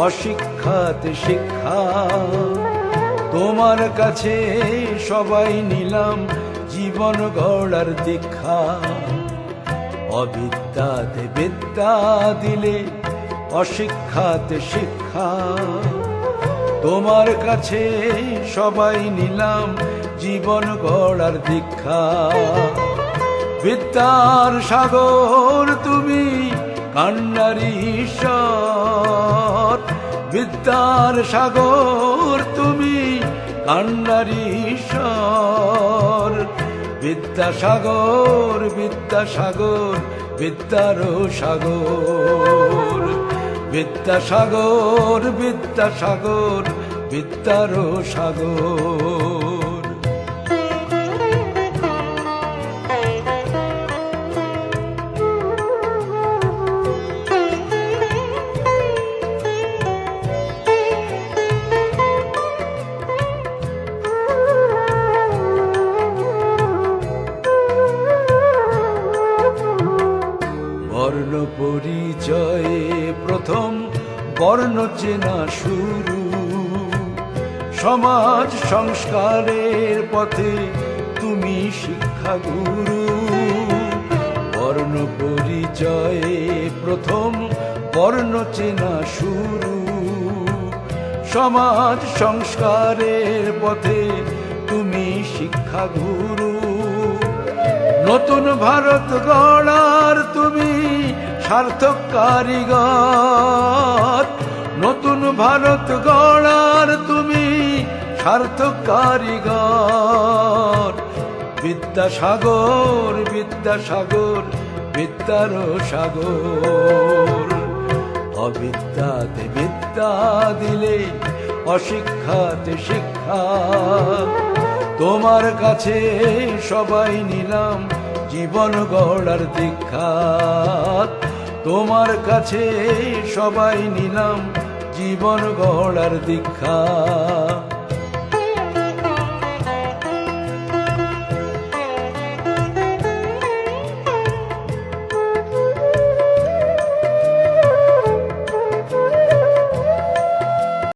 অশিক্ষাতে শিক্ষা। তোমার কাছে সবাই নিলাম জীবন গড়ার দীক্ষা। অবিদ্যাতে বিদ্যা দিলে, অশিক্ষাতে শিক্ষা। তোমার কাছে সবাই নিলাম জীবন গড়ার দীক্ষা। বিদ্যার সাগর তুমি, কান্নারি ঈশ্বর। বিদ্যার সাগর তুমি, কান্নারি ঈশ্বর। বিদ্যাসাগর, বিদ্যাসাগর, বিদ্যার সাগর। বিদ্যাসাগর, বিদ্যাসাগর, বিদ্যার সাগর। বর্ণ পরিচয়ে প্রথম বর্ণ চেনা শুরু। সমাজ সংস্কারের পথে তুমি শিক্ষাগুরু। বর্ণ পরিচয়ে প্রথম বর্ণ চেনা শুরু। সমাজ সংস্কারের পথে তুমি শিক্ষাগুরু। নতুন ভারত গড়ার তুমি সার্থক কারিগর। নতুন ভারত গড়ার তুমি সার্থক কারিগর। বিদ্যাসাগর, বিদ্যাসাগর, বিদ্যার সাগর। অবিদ্যাতে বিদ্যা দিলে, অশিক্ষাতে শিক্ষা। তোমার কাছে সবাই নিলাম জীবন গড়ার দীক্ষা। তোমার কাছে সবাই নিলাম জীবন গড়ার দীক্ষা।